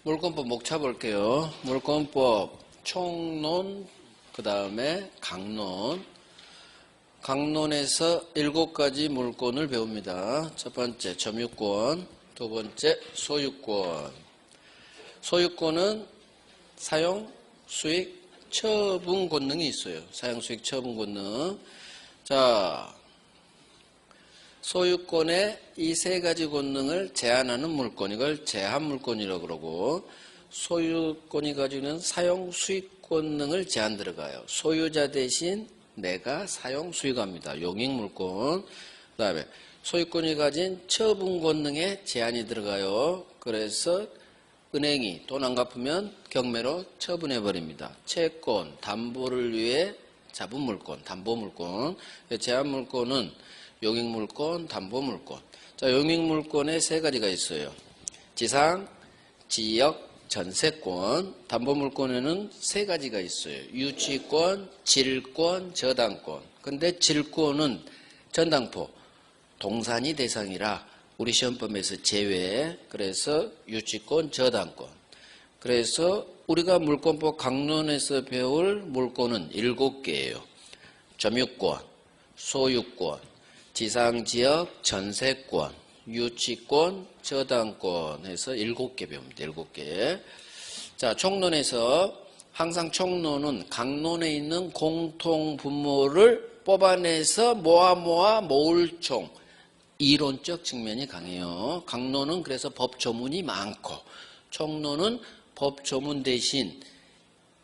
물권법 목 차볼게요. 물권법 총론, 그 다음에 강론. 강론에서 7가지 물권을 배웁니다. 첫 번째 점유권, 두 번째 소유권. 소유권은 사용, 수익, 처분 권능이 있어요. 사용, 수익, 처분 권능. 자, 소유권의 이 3가지 권능을 제한하는 물권, 이걸 제한 물권이라고 그러고, 소유권이 가지고 있는 사용, 수익 권능을 제한 들어가요. 소유자 대신 내가 사용, 수익합니다. 용익 물권. 그 다음에 소유권이 가진 처분 권능에 제한이 들어가요. 그래서 은행이 돈 안 갚으면 경매로 처분해버립니다. 채권, 담보를 위해 잡은 물권, 담보물권. 제한 물권은 용익물권, 담보물권. 자, 용익물권에 3가지가 있어요. 지상, 지역, 전세권. 담보물권에는 3가지가 있어요. 유치권, 질권, 저당권. 근데 질권은 전당포, 동산이 대상이라 우리 시험법에서 제외. 그래서 유치권, 저당권. 그래서 우리가 물권법 강론에서 배울 물권은 7개예요. 점유권, 소유권, 지상지역, 전세권, 유치권, 저당권 해서 7개 배웁니다. 7개. 자, 총론에서 항상 총론은 강론에 있는 공통분모를 뽑아내서 모아 모을 총. 이론적 측면이 강해요. 강론은 그래서 법조문이 많고, 총론은 법조문 대신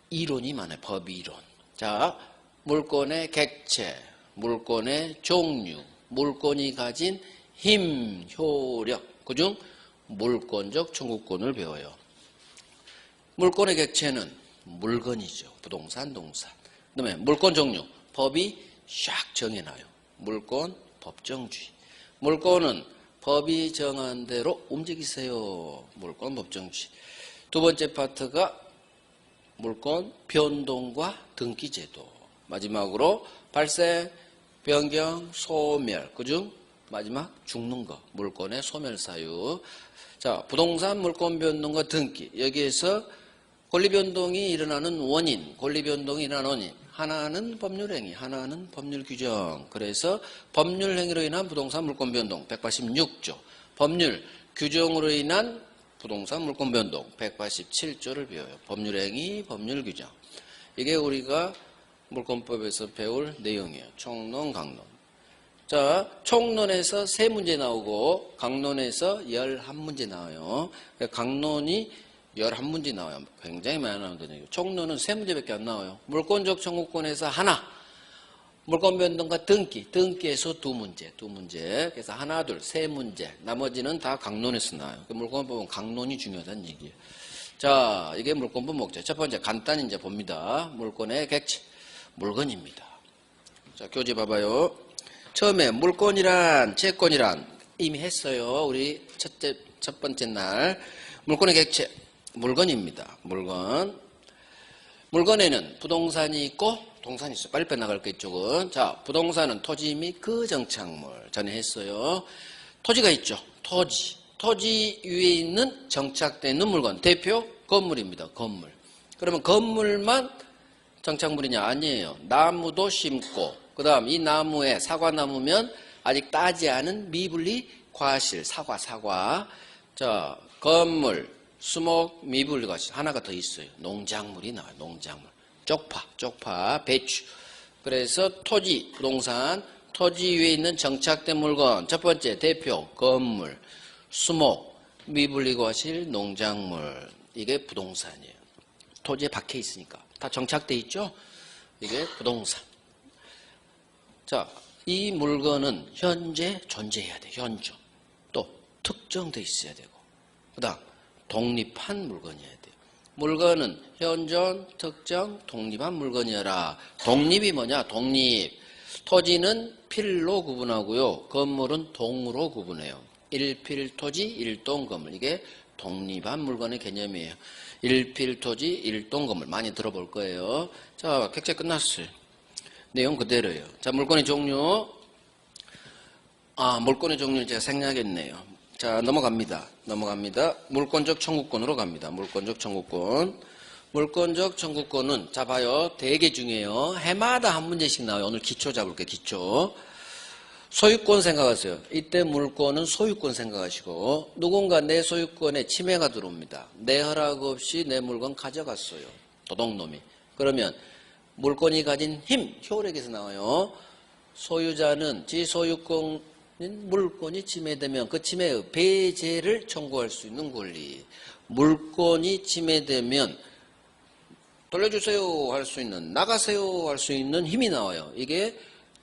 이론이 많아요. 법이론. 자, 물권의 객체, 물권의 종류, 물권이 가진 힘, 효력, 그중 물권적 청구권을 배워요. 물권의 객체는 물건이죠. 부동산, 동산. 그 다음에 물권 종류, 법이 샥 정해놔요. 물권, 법정주의. 물권은 법이 정한 대로 움직이세요. 물권, 법정주의. 두 번째 파트가 물권, 변동과 등기제도. 마지막으로 발생, 변경, 소멸. 그중 마지막 죽는 거. 물권의 소멸사유. 자, 부동산 물권 변동과 등기. 여기에서 권리변동이 일어나는 원인, 권리변동이 일어나는 원인. 하나는 법률행위, 하나는 법률규정. 그래서 법률행위로 인한 부동산 물권 변동 186조. 법률 규정으로 인한 부동산 물권 변동 187조를 배워요. 법률행위, 법률규정. 이게 우리가 물권법에서 배울 내용이에요. 총론, 강론. 자, 총론에서 3문제 나오고 강론에서 11문제 나와요. 강론이 11문제 나와요. 굉장히 많이 나오거든요. 총론은 3문제밖에 안 나와요. 물권적 청구권에서 하나, 물권 변동과 등기, 등기에서 2문제. 그래서 하나, 둘, 3문제. 나머지는 다 강론에서 나와요. 물권법은 강론이 중요하다는 얘기예요. 자, 이게 물권법 목적. 첫 번째 간단히 이제 봅니다. 물권의 객체, 물건입니다. 자, 교재 봐봐요. 처음에 물권이란, 채권이란 이미 했어요. 우리 첫 번째 날. 물권의 객체, 물건입니다. 물건. 물건에는 부동산이 있고 동산이 있어요. 빨리 빼나갈 거 이쪽은. 자, 부동산은 토지 및 그 정착물. 전에 했어요. 토지가 있죠. 토지 위에 있는 정착되어 있는 물건. 대표 건물입니다. 건물. 그러면 건물만 정착물이냐? 아니에요. 나무도 심고, 그 다음 이 나무에 사과나무면 아직 따지 않은 미분리 과실, 사과. 자, 건물, 수목, 미분리 과실. 하나가 더 있어요. 농작물이 나와요. 농작물. 쪽파, 배추. 그래서 토지, 부동산, 토지 위에 있는 정착된 물건. 첫 번째, 대표, 건물, 수목, 미분리 과실, 농작물. 이게 부동산이에요. 토지에 박혀 있으니까. 다 정착돼 있죠? 이게 부동산. 자, 이 물건은 현재 존재해야 돼. 현존. 또 특정돼 있어야 되고. 그 다음 독립한 물건이어야 돼요. 물건은 현존, 특정, 독립한 물건이어라. 독립이 뭐냐? 독립. 토지는 필로 구분하고요. 건물은 동으로 구분해요. 일필토지, 일동건물. 이게 독립한 물건의 개념이에요. 일필토지, 일동건물. 많이 들어볼 거예요. 자, 객체 끝났어요. 내용 그대로예요. 자, 물권의 종류. 물권의 종류는 제가 생략했네요. 자, 넘어갑니다. 물권적 청구권으로 갑니다. 물권적 청구권. 물권적 청구권은, 자, 봐요. 대개 중에요. 해마다 한 문제씩 나와요. 오늘 기초 잡을게요, 기초. 소유권 생각하세요. 이때 물권은 소유권 생각하시고, 누군가 내 소유권에 침해가 들어옵니다. 내 허락 없이 내 물건 가져갔어요. 도둑놈이. 그러면 물권이 가진 힘, 효력에서 나와요. 소유자는 지 소유권, 물권이 침해되면 그 침해의 배제를 청구할 수 있는 권리. 물권이 침해되면 돌려주세요 할 수 있는, 나가세요 할 수 있는 힘이 나와요. 이게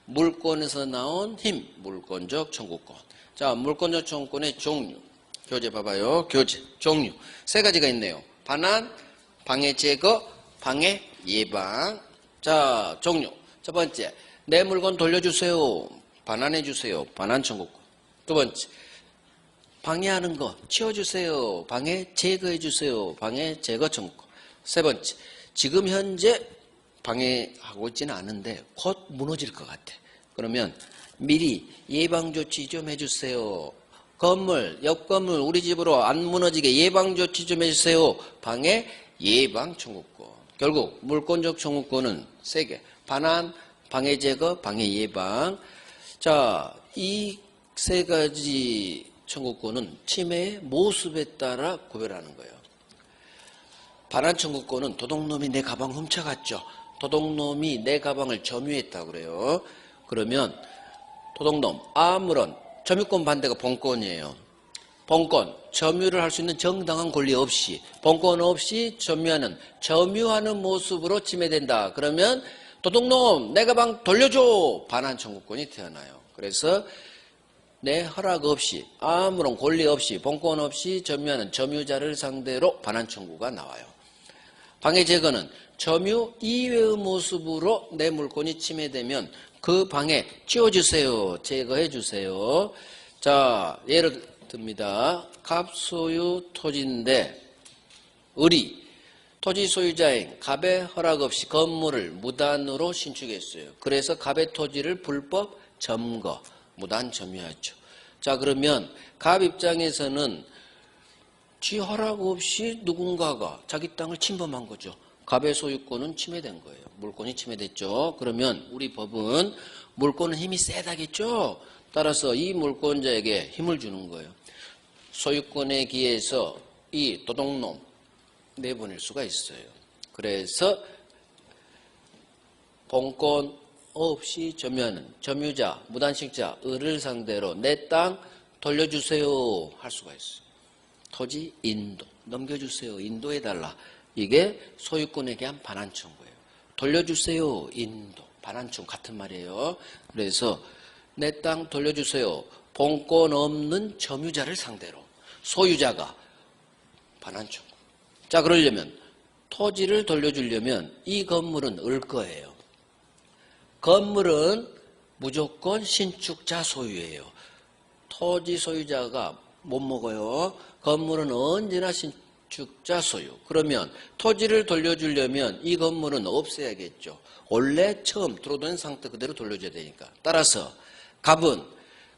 물권에서 나온 힘, 물권적 청구권. 자, 물권적 청구권의 종류. 교재 봐봐요. 교재, 종류. 세 가지가 있네요. 반환, 방해 제거, 방해 예방. 자, 종류. 첫 번째, 내 물건 돌려주세요. 반환해주세요. 반환 청구권. 두 번째, 방해하는 거 치워주세요. 방해 제거해주세요. 방해 제거 청구권. 세 번째, 지금 현재 방해하고 있지는 않은데 곧 무너질 것 같아. 그러면 미리 예방조치 좀 해주세요. 건물, 옆 건물 우리 집으로 안 무너지게 예방조치 좀 해주세요. 방해 예방 청구권. 결국 물권적 청구권은 세 개. 반환, 방해 제거, 방해 예방. 자, 이 세 가지 청구권은 침해의 모습에 따라 구별하는 거예요. 반환 청구권은 도둑놈이 내 가방 훔쳐갔죠. 도둑놈이 내 가방을 점유했다고 그래요. 그러면 도둑놈, 아무런 점유권 반대가 본권이에요. 본권, 점유를 할 수 있는 정당한 권리 없이, 본권 없이 점유하는 모습으로 침해된다. 그러면 도둑놈, 내 가방 돌려줘! 반환 청구권이 태어나요. 그래서 내 허락 없이, 아무런 권리 없이, 본권 없이 점유하는 점유자를 상대로 반환 청구가 나와요. 방해 제거는 점유 이외의 모습으로 내 물권이 침해되면 그 방해 치워주세요. 제거해주세요. 자, 예를 듭니다. 갑소유 토지인데 을이 토지 소유자인 갑의 허락 없이 건물을 무단으로 신축했어요. 그래서 갑의 토지를 불법 점거, 무단 점유하죠. 자, 그러면 갑 입장에서는 지 허락 없이 누군가가 자기 땅을 침범한 거죠. 갑의 소유권은 침해된 거예요. 물권이 침해됐죠. 그러면 우리 법은 물권은 힘이 세다겠죠. 따라서 이 물권자에게 힘을 주는 거예요. 소유권에 기해서 이 도둑놈 내보낼 수가 있어요. 그래서 본권 없이 점유하는 점유자, 무단식자, 을을 상대로 내 땅 돌려주세요 할 수가 있어요. 토지 인도, 넘겨주세요. 인도해달라. 이게 소유권에 대한 반환 청구예요. 돌려주세요. 인도, 반환 청구 같은 말이에요. 그래서 내 땅 돌려주세요. 본권 없는 점유자를 상대로 소유자가 반환 청구. 자, 그러려면 토지를 돌려주려면 이 건물은 을 거예요. 건물은 무조건 신축자 소유예요. 토지 소유자가 못 먹어요. 건물은 언제나 신축자 소유. 그러면 토지를 돌려주려면 이 건물은 없애야겠죠. 원래 처음 들어오던 상태 그대로 돌려줘야 되니까. 따라서 갑은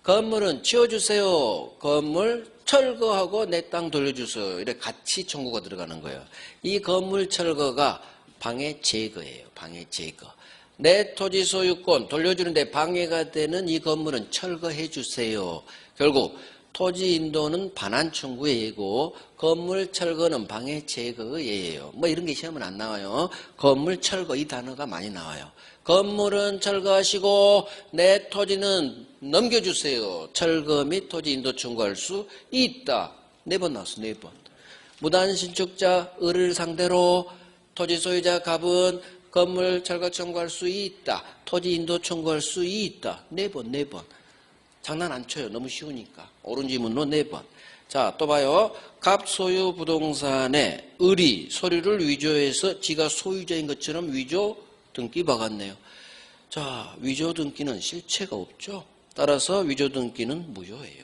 건물은 치워주세요. 건물 철거하고 내 땅 돌려주세요. 이렇게 같이 청구가 들어가는 거예요. 이 건물 철거가 방해 제거예요. 방해 제거. 내 토지 소유권 돌려주는데 방해가 되는 이 건물은 철거해 주세요. 결국 토지 인도는 반환 청구의 예고, 건물 철거는 방해 제거의 예예요. 뭐 이런 게 시험은 안 나와요. 건물 철거 이 단어가 많이 나와요. 건물은 철거하시고 내 토지는 넘겨주세요. 철거 및 토지 인도 청구할 수 있다. 4번 나왔어. 4번. 무단신축자 을을 상대로 토지 소유자 갑은 건물 철거 청구할 수 있다. 토지 인도 청구할 수 있다. 4번, 4번. 장난 안 쳐요. 너무 쉬우니까. 옳은 지문로 4번. 자, 또 봐요. 갑 소유 부동산에 을이 서류를 위조해서 지가 소유자인 것처럼 위조 등기 박았네요. 자, 위조 등기는 실체가 없죠. 따라서 위조 등기는 무효예요.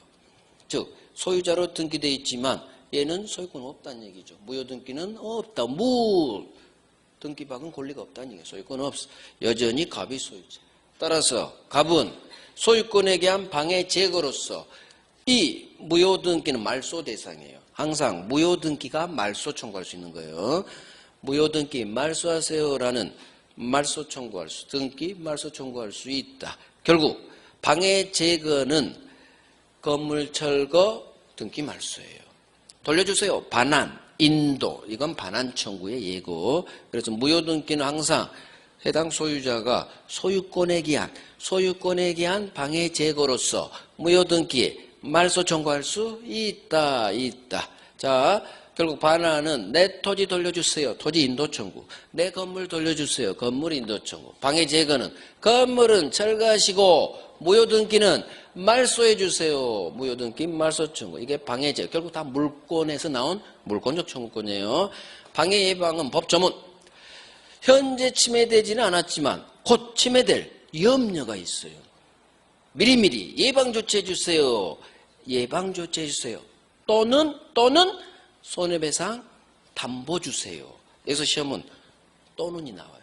즉, 소유자로 등기되어 있지만 얘는 소유권 없다는 얘기죠. 무효 등기는 없다. 등기 박은 권리가 없다는 얘기예요. 소유권 없어. 여전히 갑이 소유자. 따라서 갑은 소유권에 대한 방해 제거로서 이 무효등기는 말소 대상이에요. 항상 무효등기가 말소 청구할 수 있는 거예요. 무효등기 말소하세요라는 말소 청구할 수, 등기 말소 청구할 수 있다. 결국 방해 제거는 건물 철거 등기 말소예요. 돌려주세요. 반환, 인도, 이건 반환 청구의 예고. 그래서 무효등기는 항상 해당 소유자가 소유권에 기한 방해 제거로서 무효등기 말소 청구할 수 있다. 자, 결국 반환은 내 토지 돌려주세요. 토지 인도 청구. 내 건물 돌려주세요. 건물 인도 청구. 방해 제거는 건물은 철거하시고 무효등기는 말소해 주세요. 무효등기 말소 청구. 이게 방해 제거. 결국 다 물권에서 나온 물권적 청구권이에요. 방해 예방은 법 조문. 현재 침해되지는 않았지만 곧 침해될 염려가 있어요. 미리미리 예방 조치해 주세요. 예방 조치해 주세요. 또는 손해배상 담보 주세요. 여기서 시험은 또는이 나와요.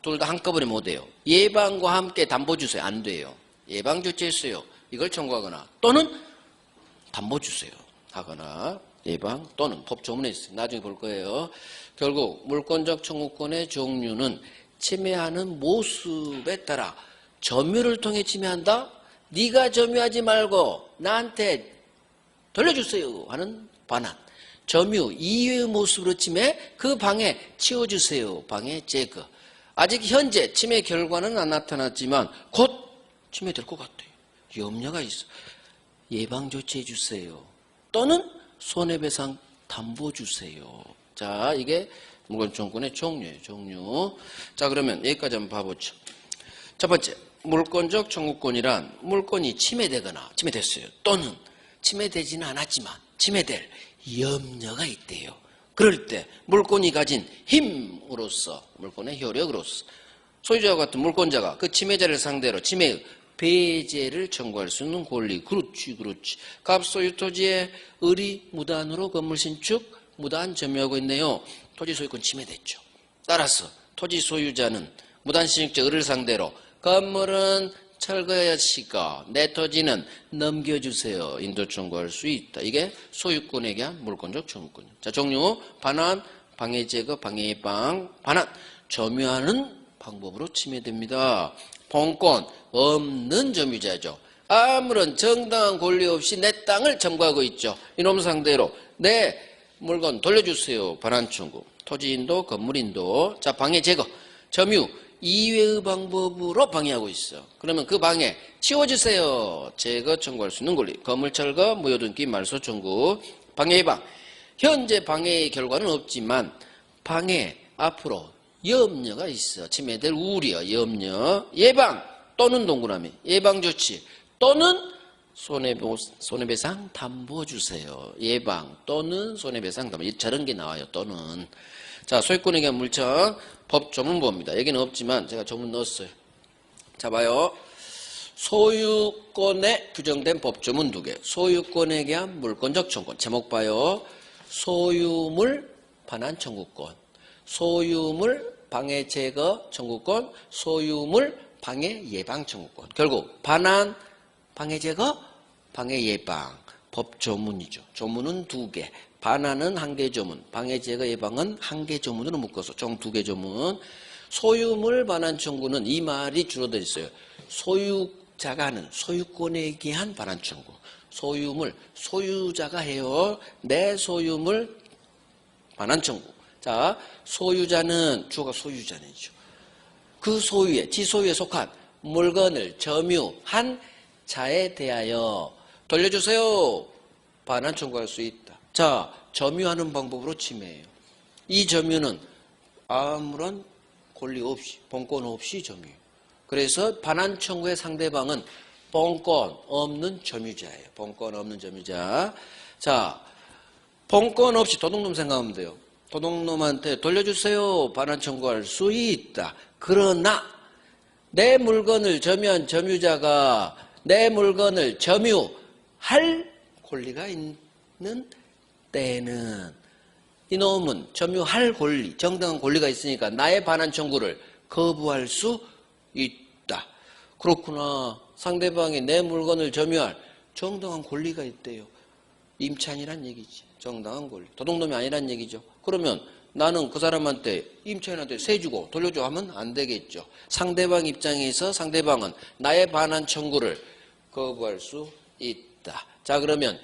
둘 다 한꺼번에 못해요. 예방과 함께 담보 주세요. 안 돼요. 예방 조치해 주세요. 이걸 청구하거나 또는 담보 주세요. 하거나 예방 또는 법 조문에 있어요. 나중에 볼 거예요. 결국 물권적 청구권의 종류는 침해하는 모습에 따라 점유를 통해 침해한다. 네가 점유하지 말고 나한테 돌려주세요 하는 반환. 점유 이외의 모습으로 침해, 그 방해 치워주세요. 방해 제거. 아직 현재 침해 결과는 안 나타났지만 곧 침해될 것 같아요. 염려가 있어. 예방 조치해 주세요. 또는 손해배상 담보 주세요. 자, 이게 물권청구권의 종류예요. 종류. 자, 그러면 여기까지 한번 봐보죠. 첫 번째, 물권적 청구권이란 물권이 침해되거나 침해됐어요. 또는 침해되지는 않았지만 침해될 염려가 있대요. 그럴 때 물권이 가진 힘으로서, 물권의 효력으로서 소유자와 같은 물권자가 그 침해자를 상대로 침해의 배제를 청구할 수 있는 권리. 그렇지. 갑소유 토지의 의리 무단으로 건물 신축, 무단 점유하고 있네요. 토지 소유권 침해됐죠. 따라서 토지 소유자는 무단 신축자 의를 상대로 건물은 철거하시고 내 토지는 넘겨주세요. 인도 청구할 수 있다. 이게 소유권에 대한 물권적 청구권이에요. 자, 종류. 반환, 방해 제거, 방해 예방. 반환, 점유하는 방법으로 침해됩니다. 본권 없는 점유자죠. 아무런 정당한 권리 없이 내 땅을 점거하고 있죠. 이놈 상대로 내 물건 돌려주세요. 반환 청구. 토지 인도, 건물 인도. 자, 방해 제거. 점유 이외의 방법으로 방해하고 있어. 그러면 그 방해 치워주세요. 제거 청구할 수 있는 권리. 건물 철거, 무효등기 말소 청구. 방해 예방. 현재 방해의 결과는 없지만 방해 앞으로 염려가 있어. 침해될 우려, 염려. 예방 또는 동그라미. 예방 조치 또는 손해배상 담보 주세요. 예방 또는 손해배상 담보. 저런 게 나와요. 또는. 자, 소유권에 대한 물청 법 조문부입니다. 여기는 없지만 제가 조문 넣었어요. 자, 봐요. 소유권에 규정된 법 조문 2개. 소유권에 대한 물권적 청구권. 제목 봐요. 소유물 반환 청구권. 소유물 방해 제거 청구권. 소유물 방해 예방 청구권. 결국 반환, 방해 제거, 방해 예방. 법 조문이죠. 조문은 2개. 반환은 1개 조문, 방해 제거 예방은 1개 조문으로 묶어서 총 2개 조문. 소유물 반환 청구는 이 말이 줄어들 있어요. 소유자가 하는 소유권에 기한 반환 청구. 소유물, 소유자가 해요. 내 소유물 반환 청구. 자, 소유자는 주어가 소유자이죠. 그 소유에, 지소유에 속한 물건을 점유한 자에 대하여 돌려주세요. 반환 청구할 수 있다. 자, 점유하는 방법으로 침해해요. 이 점유는 아무런 권리 없이, 본권 없이 점유해요. 그래서 반환 청구의 상대방은 본권 없는 점유자예요. 본권 없는 점유자. 자, 본권 없이 도둑놈 생각하면 돼요. 도둑놈한테 돌려주세요. 반환 청구할 수 있다. 그러나 내 물건을 점유한 점유자가 내 물건을 점유할 권리가 있는 때는 이놈은 점유할 권리, 정당한 권리가 있으니까 나의 반환 청구를 거부할 수 있다. 그렇구나. 상대방이 내 물건을 점유할 정당한 권리가 있대요. 임차인이란 얘기지. 정당한 권리. 도둑놈이 아니란 얘기죠. 그러면 나는 그 사람한테 임차인한테 세 주고 돌려줘 하면 안 되겠죠. 상대방 입장에서 상대방은 나의 반환 청구를 거부할 수 있다. 자, 그러면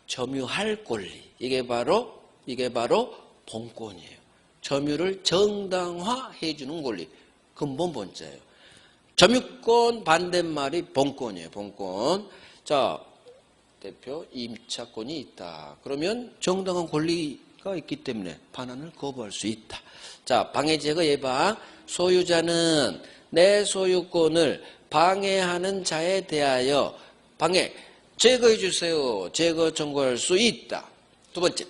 점유할 권리. 이게 바로 본권이에요. 점유를 정당화해 주는 권리. 근본 본자예요. 점유권 반대말이 본권이에요. 본권. 자, 대표 임차권이 있다. 그러면 정당한 권리가 있기 때문에 반환을 거부할 수 있다. 자, 방해 제거 예방. 소유자는 내 소유권을 방해하는 자에 대하여 방해 제거해 주세요. 제거 청구할 수 있다. 두 번째,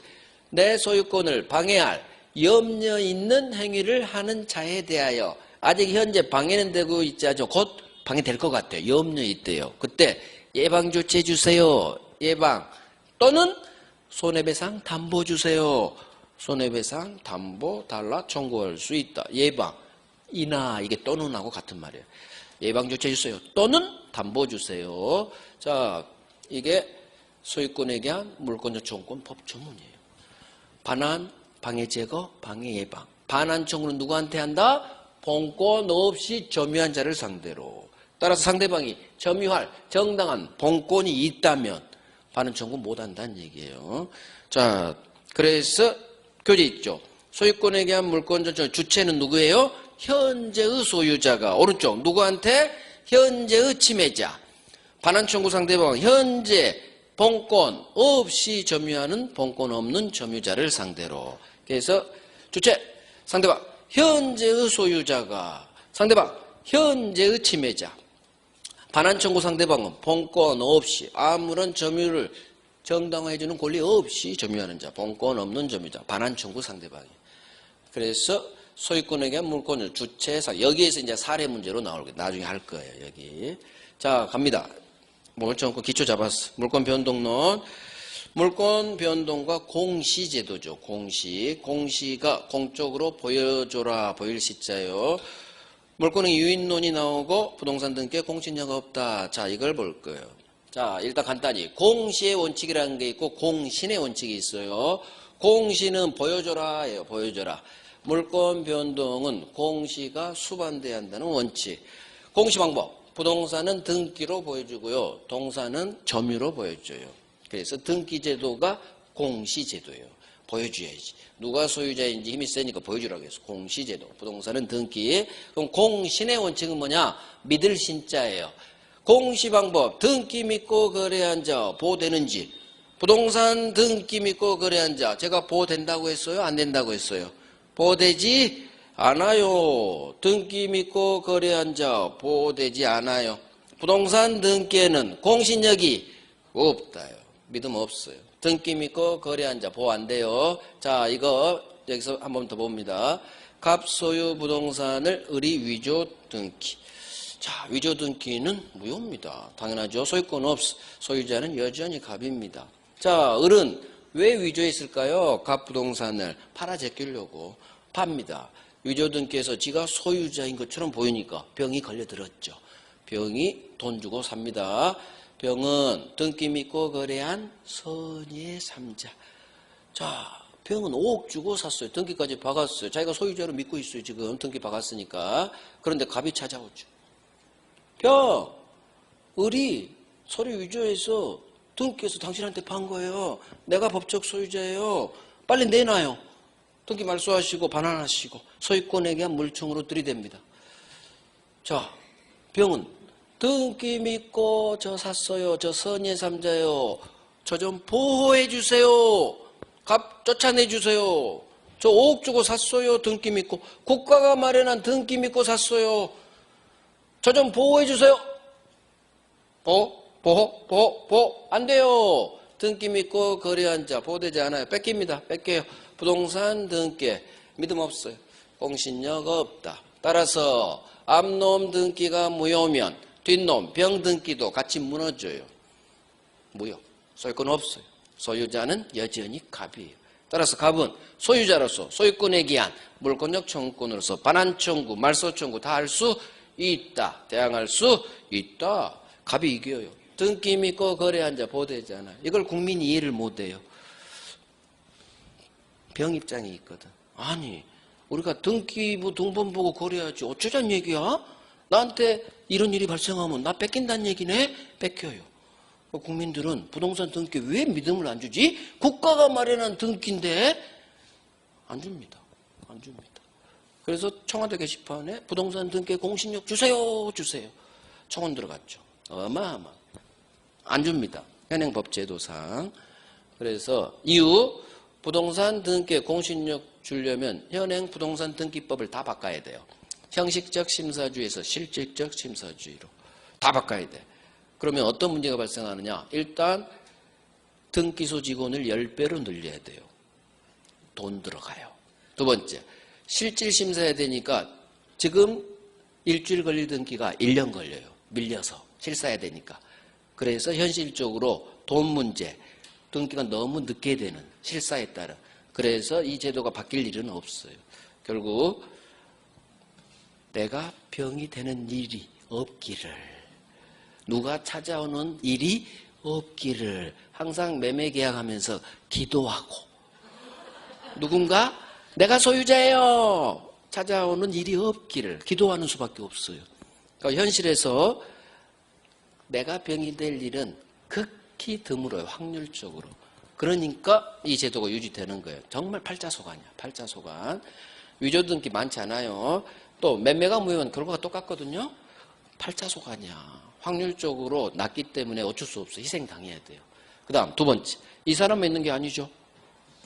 내 소유권을 방해할 염려 있는 행위를 하는 자에 대하여 아직 현재 방해는 되고 있지 않죠. 곧 방해될 것 같아요. 염려 있대요. 그때 예방 조치해 주세요. 예방 또는 손해배상 담보 주세요. 손해배상 담보 달라 청구할 수 있다. 예방 이나 이게 또는 하고 같은 말이에요. 예방 조치해 주세요. 또는 담보 주세요. 자, 이게 소유권에 대한 물권적 청구권 법조문이에요. 반환, 방해 제거, 방해 예방. 반환 청구는 누구한테 한다? 본권 없이 점유한 자를 상대로. 따라서 상대방이 점유할 정당한 본권이 있다면 반환 청구 못한다는 얘기예요. 자, 그래서 교재 있죠. 소유권에 대한 물권적 주체는 누구예요? 현재의 소유자가. 오른쪽 누구한테? 현재의 침해자. 반환 청구 상대방은 현재 본권 없이 점유하는 본권 없는 점유자를 상대로. 그래서 주체 상대방 현재의 소유자가 상대방 현재의 침해자. 반환 청구 상대방은 본권 없이 아무런 점유를 정당화해 주는 권리 없이 점유하는 자. 본권 없는 점유자. 반환 청구 상대방이. 그래서 소유권에 대한 물권을 주체사. 여기에서 이제 사례 문제로 나올 거예요. 나중에 할 거예요. 여기. 자, 갑니다. 물권 기초 잡았어. 물권 변동론. 물권 변동과 공시제도죠. 공시가 공적으로 보여줘라. 보일 시자요. 물권의 유인론이 나오고 부동산 등기에 공신자가 없다. 자, 이걸 볼 거예요. 자, 일단 간단히 공시의 원칙이라는 게 있고 공신의 원칙이 있어요. 공시는 보여줘라예요. 보여줘라. 물권 변동은 공시가 수반돼야 한다는 원칙. 공시 방법. 부동산은 등기로 보여주고요. 동산은 점유로 보여줘요. 그래서 등기제도가 공시제도예요. 보여줘야지. 누가 소유자인지 힘이 세니까 보여주라고 해서 공시제도. 부동산은 등기. 그럼 공신의 원칙은 뭐냐? 믿을 신자예요. 공시방법. 등기 믿고 거래한 자 보호되는지. 부동산 등기 믿고 거래한 자 제가 보호된다고 했어요? 안 된다고 했어요? 보호되지 않아요. 등기 믿고 거래한 자 보호되지 않아요. 부동산 등기에는 공신력이 없다요. 믿음 없어요. 등기 믿고 거래한 자 보호 안 돼요. 자, 이거 여기서 한 번 더 봅니다. 갑소유 부동산을 의리 위조 등기. 자, 위조 등기는 무효입니다. 당연하죠. 소유권 없어. 소유자는 여전히 갑입니다. 자, 을은 왜 위조했을까요? 갑 부동산을 팔아 제끼려고 팝니다. 위조 등기에서 지가 소유자인 것처럼 보이니까 병이 걸려들었죠. 병이 돈 주고 삽니다. 병은 등기 믿고 거래한 선의의 삼자. 자, 병은 5억 주고 샀어요. 등기까지 박았어요. 자기가 소유자로 믿고 있어요. 지금 등기 박았으니까. 그런데 갑이 찾아오죠. 병, 을이 서류 위조해서 등기해서 당신한테 판 거예요. 내가 법적 소유자예요. 빨리 내놔요. 등기 말소하시고 반환하시고 소유권에 대한 물청으로 들이댑니다. 자, 병은 등기 믿고 저 샀어요. 저 선의의 삼자요. 저 좀 보호해 주세요. 값 쫓아내 주세요. 저 5억 주고 샀어요. 등기 믿고. 국가가 마련한 등기 믿고 샀어요. 저 좀 보호해 주세요. 보호. 안 돼요. 등기 믿고 거래한 자 보호되지 않아요. 뺏깁니다. 뺏겨요. 부동산 등기 믿음 없어요. 공신력 없다. 따라서 앞놈 등기가 무효면 뒷놈 병 등기도 같이 무너져요. 무효. 소유권 없어요. 소유자는 여전히 갑이에요. 따라서 갑은 소유자로서 소유권에 기한 물권적 청구권으로서 반환 청구, 말소 청구 다 할 수 있다. 대항할 수 있다. 갑이 이겨요. 등기 믿고 거래한 자 보대잖아. 이걸 국민이 이해를 못해요. 병 입장이 있거든. 아니 우리가 등기부 등본 보고 거래하지 어쩌자는 얘기야? 나한테 이런 일이 발생하면 나 뺏긴다는 얘기네? 뺏겨요. 국민들은 부동산 등기 왜 믿음을 안 주지? 국가가 마련한 등기인데 안 줍니다. 안 줍니다. 그래서 청와대 게시판에 부동산 등기 공신력 주세요. 주세요. 청원 들어갔죠. 어마어마. 안 줍니다. 현행법제도상. 그래서 이후 부동산 등기 공신력 주려면 현행 부동산 등기법을 다 바꿔야 돼요. 형식적 심사주의에서 실질적 심사주의로 다 바꿔야 돼. 그러면 어떤 문제가 발생하느냐? 일단 등기소 직원을 10배로 늘려야 돼요. 돈 들어가요. 두 번째, 실질 심사해야 되니까 지금 일주일 걸릴 등기가 1년 걸려요. 밀려서 실사해야 되니까. 그래서 현실적으로 돈 문제, 등기가 너무 늦게 되는 실사에 따라. 그래서 이 제도가 바뀔 일은 없어요. 결국 내가 병이 되는 일이 없기를, 누가 찾아오는 일이 없기를 항상 매매 계약하면서 기도하고, 누군가 내가 소유자예요 찾아오는 일이 없기를 기도하는 수밖에 없어요. 그러니까 현실에서 내가 병이 될 일은 극히 드물어요. 확률적으로. 그러니까 이 제도가 유지되는 거예요. 정말 팔자소관이야. 팔자소관. 위조등기 많지 않아요. 또 매매가 무효면 결과가 똑같거든요. 팔자소관이야. 확률적으로 낮기 때문에 어쩔 수 없어. 희생당해야 돼요. 그 다음 두 번째, 이 사람만 있는 게 아니죠.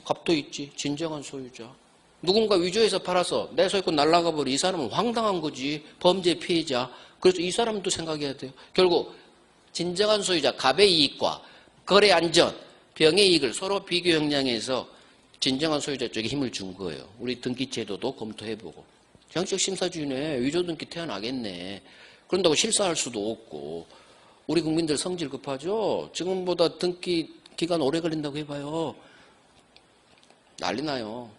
갑도 있지. 진정한 소유자. 누군가 위조해서 팔아서 내 소유권 날아가 버리, 이 사람은 황당한 거지. 범죄 피해자. 그래서 이 사람도 생각해야 돼요. 결국 진정한 소유자, 갑의 이익과 거래 안전, 병의 이익을 서로 비교 형량해서 진정한 소유자 쪽에 힘을 준 거예요. 우리 등기제도도 검토해보고. 형식 심사주의네. 위조등기 태어나겠네. 그런다고 실사할 수도 없고. 우리 국민들 성질 급하죠. 지금보다 등기 기간 오래 걸린다고 해봐요. 난리 나요.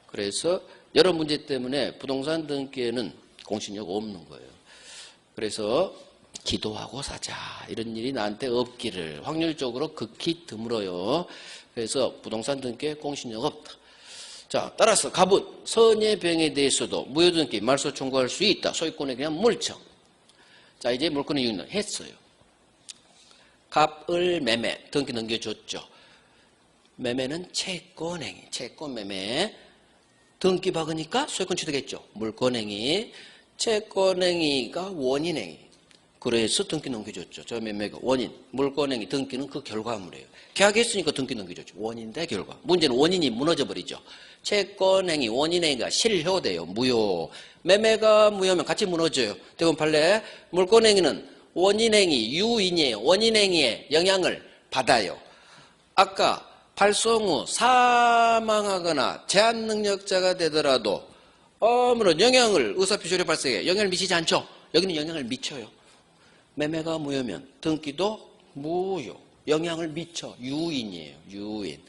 그래서 여러 문제 때문에 부동산 등기에는 공신력 없는 거예요. 그래서 기도하고 사자. 이런 일이 나한테 없기를. 확률적으로 극히 드물어요. 그래서 부동산 등기에 공신력 없다. 자, 따라서 갑은 선예병에 대해서도 무효등기 말소 청구할 수 있다. 소유권에 대한 물청. 자, 이제 물권의 유인을 했어요. 갑을 매매, 등기 넘겨줬죠. 매매는 채권행위, 채권매매. 등기 박으니까 소유권 취득했죠. 물권행위, 채권행위가 원인행위. 그래서 등기 넘겨줬죠. 저 매매가 원인, 물권행위, 등기는 그 결과물이에요. 계약했으니까 등기 넘겨줬죠. 원인 대 결과. 문제는 원인이 무너져버리죠. 채권행위, 원인행위가 실효돼요. 무효. 매매가 무효면 같이 무너져요. 대부분 판례. 물권행위는 원인행위, 유인이에요. 원인행위에 영향을 받아요. 아까 발송 후 사망하거나 제한 능력자가 되더라도 아무런 영향을 의사표시로 발생해 영향을 미치지 않죠. 여기는 영향을 미쳐요. 매매가 무효면 등기도 무효. 영향을 미쳐. 유인이에요. 유인.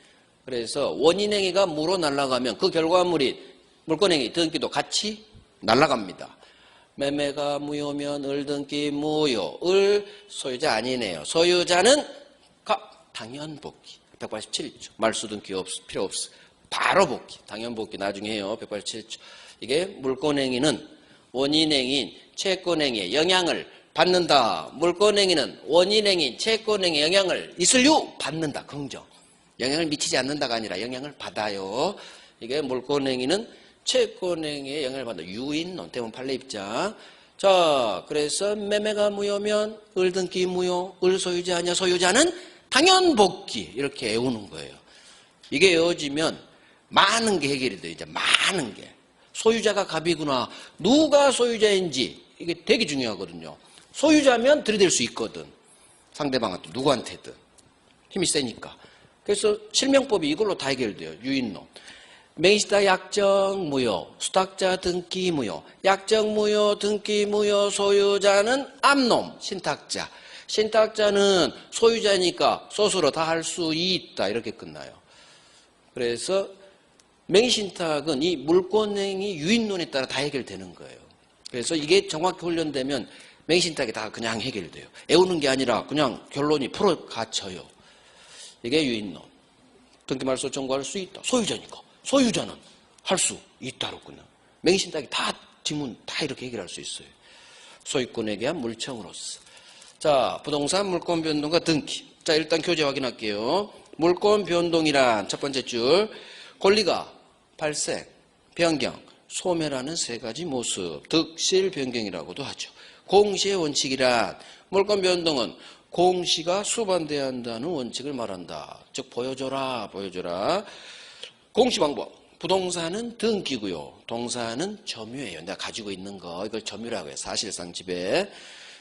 그래서 원인행위가 무로 날아가면 그 결과물이 물권행위, 등기도 같이 날아갑니다. 매매가 무효면 을등기 무효. 을 소유자 아니네요. 소유자는 당연 복귀. 187조. 말소등기 필요 없어. 바로 복귀. 당연 복귀 나중에 해요. 187조. 이게 물권행위는 원인행위인 채권행위에 영향을 받는다. 물권행위는 원인행위인 채권행위에 영향을 있을 유 받는다. 긍정. 영향을 미치지 않는다가 아니라 영향을 받아요. 이게 물권행위는 채권행위에 영향을 받는다. 유인론. 대부분 판례 입장. 자, 그래서 매매가 무효면 을등기 무효. 을 소유자 아니야. 소유자는 당연 복귀. 이렇게 외우는 거예요. 이게 외워지면 많은 게 해결이 돼요. 이제 많은 게. 소유자가 갑이구나. 누가 소유자인지 이게 되게 중요하거든요. 소유자면 들이댈 수 있거든. 상대방한테 누구한테든. 힘이 세니까. 그래서 실명법이 이걸로 다 해결돼요. 유인론. 맹시다 약정 무효, 수탁자 등기 무효, 약정 무효, 등기 무효, 소유자는 암놈, 신탁자. 신탁자는 소유자니까 스스로 다 할 수 있다. 이렇게 끝나요. 그래서 맹신탁은 이 물권행위 유인론에 따라 다 해결되는 거예요. 그래서 이게 정확히 훈련되면 맹신탁이 다 그냥 해결돼요. 애우는 게 아니라 그냥 결론이 풀어 갇혀요. 이게 유인론. 등기말소 청구할 수 있다. 소유자니까. 소유자는 할 수 있다로군요. 맹신탁이 다 지문 다 이렇게 해결할 수 있어요. 소유권에 대한 물청으로서. 자, 부동산 물권 변동과 등기. 자, 일단 교재 확인할게요. 물권 변동이란 첫 번째 줄, 권리가 발생, 변경, 소멸하는 세 가지 모습, 득실 변경이라고도 하죠. 공시의 원칙이란 물권 변동은 공시가 수반돼야 한다는 원칙을 말한다. 즉 보여줘라. 공시 방법. 부동산은 등기고요. 동사는 점유예요. 내가 가지고 있는 거 이걸 점유라고 해요. 사실상 지배.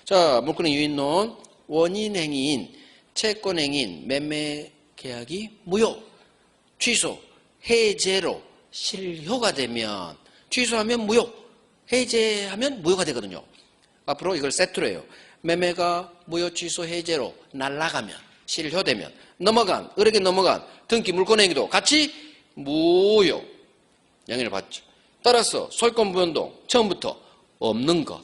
자, 물권의 유인론. 원인행위인 채권행위인 매매계약이 무효, 취소, 해제로 실효가 되면, 취소하면 무효, 해제하면 무효가 되거든요. 앞으로 이걸 세트로 해요. 매매가 무효, 취소, 해제로 날아가면, 실효되면, 을에게 넘어간 등기 물권행위도 같이 무효. 양해를 받죠. 따라서 소유권 변동 처음부터 없는 것.